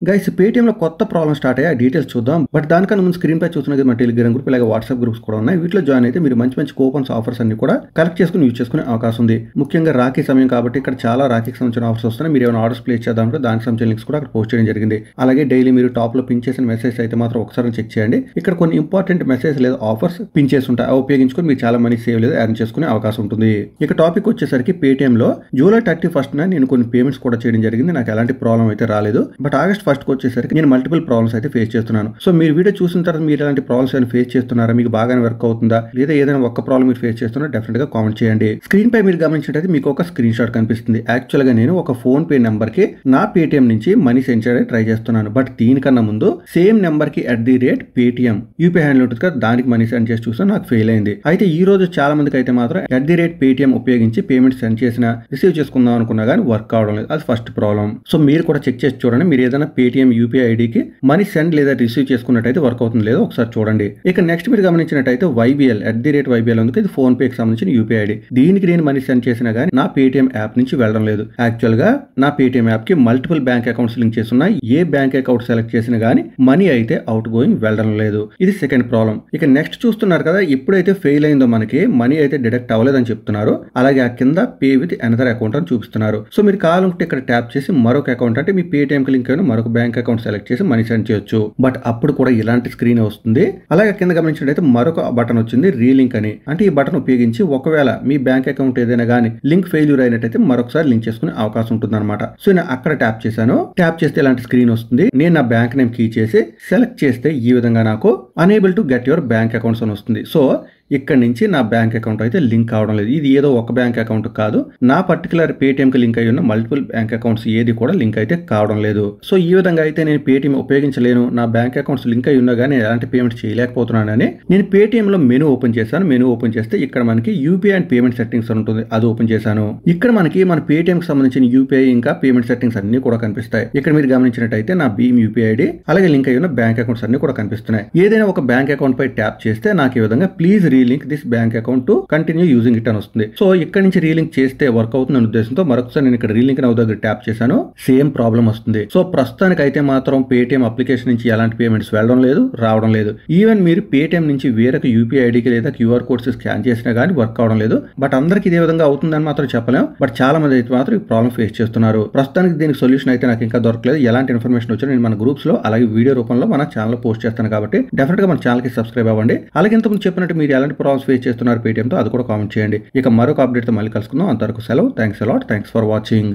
Guys పేటీఎంలో కొత్త problem start అయ్యి ఆ డీటెయిల్స్ చూద్దాం. బట్ దానికన్నా ముందు స్క్రీన్ పై చూస్తున్న మన టెలిగ్రామ్ గ్రూప్ అలాగే వాట్సాప్ గ్రూప్స్ కూడా ఉన్నాయి. వీటిలో జాయిన్ అయితే మీరు మంచి మంచి కూపన్స్ ఆఫర్స్ అన్ని కూడా కలెక్ట్ చేసుకుని యూజ్ చేసుకునే అవకాశం ఉంది. ముఖ్యంగా రాఖీ సమయం కాబట్టి ఇక్కడ చాలా రాఖీకి సంబంధించిన ఆఫర్స్ వస్తున్నాయి. మీరు ఏమైనా ఆర్డర్స్ ప్లేస్ చేద్దామంటే దానికి సంబంధించిన లింక్స్ కూడా అక్కడ పోస్ట్ చేయడం జరిగింది. అలాగే డైలీ మీరు టాప్ లో పిన్ చేసిన మెసేజ్ అయితే మాత్రం ఒకసారి చెక్ చేయండి. ఇక్కడ కొన్ని ఇంపార్టెంట్ మెసేజ్ లేదా ఆఫర్స్ పిన్ చేసి ఉంటాయి. అవి ఉపయోగించుకుని మీరు చాలా మనీ సేవ్ లేదా ఎర్న్ చేసుకునే అవకాశం ఉంటుంది. ఇక టాపిక్ వచ్చేసరికి పేటీఎం లో జూలై 31st నేను కొన్ని పేమెంట్స్ కూడా చేయడం జరిగింది. నాకు ఎలాంటి ప్రాబ్లం అయితే రాలేదు. బట్ ఆగస్ట్ 1st వచ్చేసరికి నేను మల్టిపుల్ ప్రాబ్లమ్స్ అయితే ఫేస్ చేస్తున్నాను. సో మీరు వీడియో చూసిన తర్వాత మీరు ఎలాంటి ప్రాబ్లమ్స్ అయినా ఫేస్ చేస్తున్నారా, మీకు బాగానే వర్క్ అవుతుందా, లేదా ఏదైనా ఒక్క ప్రాబ్లం మీరు ఫేస్ చేస్తున్నా డెఫినెట్ గా కామెంట్ చేయండి. స్క్రీన్ పై మీరు గమనించినట్లయితే మీకు ఒక స్క్రీన్ షాట్ కనిపిస్తుంది. యాక్చువల్ గా నేను ఒక ఫోన్ పే నెంబర్ కి నా పేటిఎం నుంచి మనీ సెండ్ చేయడానికి ట్రై చేస్తున్నాను. బట్ దీనికన్నా ముందు సేమ్ నెంబర్ కి @పేటిఎం యూపీఐ హ్యాండిల్ ఉంటుంది కదా, దానికి మనీ సెండ్ చేసి చూస్తే నాకు ఫెయిల్ అయింది. అయితే ఈ రోజు చాలా మందికి అయితే మాత్రం @పేటిఎం ఉపయోగించి పేమెంట్ సెండ్ చేసిన రిసీవ్ చేసుకుందాం అనుకున్నా కానీ వర్క్ అవడం లేదు. అది ఫస్ట్ ప్రాబ్లం. సో మీరు కూడా చెక్ చేసి చూడండి. మీరు ఏదైనా పేటిఎం యూపీఐ ఐడికి మనీ సెండ్ లేదా రిసీవ్ చేసుకున్నట్టయితే వర్క్ అవుతుంది లేదో ఒకసారి చూడండి. ఇక నెక్స్ట్ మీరు గమనించినట్టయితే వైబిఎల్ @వైబిఎల్ ఉంది. ఇది ఫోన్ పేకి సంబంధించిన యూపీఐ ఐడి. దీనికి నేను మనీ సెండ్ చేసినా కానీ నా పేటిఎం యాప్ నుంచి వెళ్ళడం లేదు. యాక్చువల్ గా నా పేటిఎం యాప్ కి మల్టిపుల్ బ్యాంక్ అకౌంట్స్ లింక్ చేసి ఉన్నాయి. ఏ బ్యాంక్ అకౌంట్ సెలెక్ట్ చేసినా కానీ మనీ అయితే అవుట్ గోయింగ్ వెళ్ళడం లేదు. ఇది సెకండ్ ప్రాబ్లం. ఇక నెక్స్ట్ చూస్తున్నారు కదా, ఎప్పుడైతే ఫెయిల్ అయిందో మనకి మనీ అయితే డిడక్ట్ అవ్వలేదని చెప్తున్నారు. అలాగే ఆ కింద పే విత్ అనదర్ అకౌంట్ అని చూపిస్తున్నారు. సో మీరు కావాలంటే ఇక్కడ ట్యాప్ చేసి మరొక అకౌంట్ అంటే మీ పేటిఎం కి లింక్ అయిన మరొక బ్యాంక్ అకౌంట్ సెలెక్ట్ చేసి మనీ సెండ్ చేయొచ్చు. బట్ అప్పుడు కూడా ఇలాంటి స్క్రీన్ వస్తుంది. అలాగే కింద గమనించినట్లయితే మరొక బటన్ వచ్చింది రీలింక్ అని. అంటే ఈ బటన్ ఉపయోగించి ఒకవేళ మీ బ్యాంక్ అకౌంట్ ఏదైనా కానీ లింక్ ఫెయిల్యూర్ అయినట్టయితే మరొకసారి లింక్ చేసుకునే అవకాశం ఉంటుంది అనమాట. సో నేను అక్కడ ట్యాప్ చేశాను. ట్యాప్ చేస్తే ఇలాంటి స్క్రీన్ వస్తుంది. నేను నా బ్యాంక్ నేమ్ కీ చేసి సెలెక్ట్ చేస్తే ఈ విధంగా నాకు unable to get your bank accounts అని వస్తుంది. సో ఇక్కడ నుంచి నా బ్యాంక్ అకౌంట్ అయితే లింక్ అవడం లేదు. ఇది ఏదో ఒక బ్యాంక్ అకౌంట్ కాదు, నా పర్టికులర్ పేటిఎం కి లింక్ అయి ఉన్న మల్టిపుల్ బ్యాంక్ అకౌంట్స్ ఏది కూడా లింక్ అయితే కావడం లేదు. సో ఈ విధంగా అయితే నేను పేటిఎం ఉపయోగించలేను, నా బ్యాంక్ అకౌంట్స్ లింక్ అయి ఉన్నా కానీ ఎలాంటి పేమెంట్ చేయలేకపోతున్నానని నేను పేటిఎం లో మెనూ ఓపెన్ చేశాను. మెనూ ఓపెన్ చేస్తే ఇక్కడ మనకి యూపీఐ అండ్ పేమెంట్ సెట్టింగ్స్ ఉంటుంది, అది ఓపెన్ చేశాను. ఇక్కడ మనకి మన పేటిఎం కి సంబంధించిన యూపీఐ ఇంకా పేమెంట్ సెట్టింగ్స్ అన్ని కూడా కనిపిస్తాయి. ఇక్కడ మీరు గమనించినట్టయితే నా భీమ్ యూపీఐ ఐడి అలాగే లింక్ అయి ఉన్న బ్యాంక్ అకౌంట్స్ అన్ని కూడా కనిపిస్తున్నాయి. ఏదైనా ఒక బ్యాంక్ అకౌంట్ పై ట్యాప్ చేస్తే నాకు ఈ విధంగా please relink this bank account to continue using it అని వస్తుంది. సో ఇక్కడ నుంచి రీలింక్ చేస్తే వర్క్ అవుతుంది అనే ఉద్దేశంతో మరొకసారి నేను ఇక్కడ రీలింక్ నౌ దగ్గర ట్యాప్ చేశాను. సేమ్ ప్రాబ్లం వస్తుంది. సో ప్రస్తుతానికి అయితే మాత్రం పేటిఎం అప్లికేషన్ నుంచి ఎలాంటి పేమెంట్స్ వెళ్ళడం లేదు, రావడం లేదు. ఈవెన్ మీరు పేటిఎం నుంచి వేరొక యూపీఐ ఐడికి లేదా క్యూఆర్ కోడ్స్ స్కాన్ చేసినా కానీ వర్క్ అవడం లేదు. బట్ అందరికి ఇదే విధంగా అవుతుందని మాత్రం చెప్పలేం. బట్ చాలా మంది అయితే మాత్రం ఈ ప్రాబ్లం ఫేస్ చేస్తున్నారు. ప్రస్తుతానికి దీనికి సొల్యూషన్ అయితే నాకు ఇంకా దొరకలేదు. ఎలాంటి ఇన్ఫర్మేషన్ వచ్చినా నేను మన గ్రూప్స్ లో అలాగే వీడియో రూపంలో మన ఛానల్ పోస్ట్ చేస్తాను. కాబట్టి డెఫినెట్ గా మన ఛానల్ కి సబ్స్క్రైబ్ అవ్వండి. అలాగే ఇంతకుముందు చెప్పినట్టు మీరు ఎలాంటి ప్రాబ్లమ్స్ ఫేస్ చేస్తున్నారు పేటిఎం తో అది కూడా కామెంట్ చేయండి. ఇక మరొక అప్డేట్ తో మళ్ళీ కలుసుకుందాం. అంతవరకు సెలవు. Thanks a lot. Thanks for watching.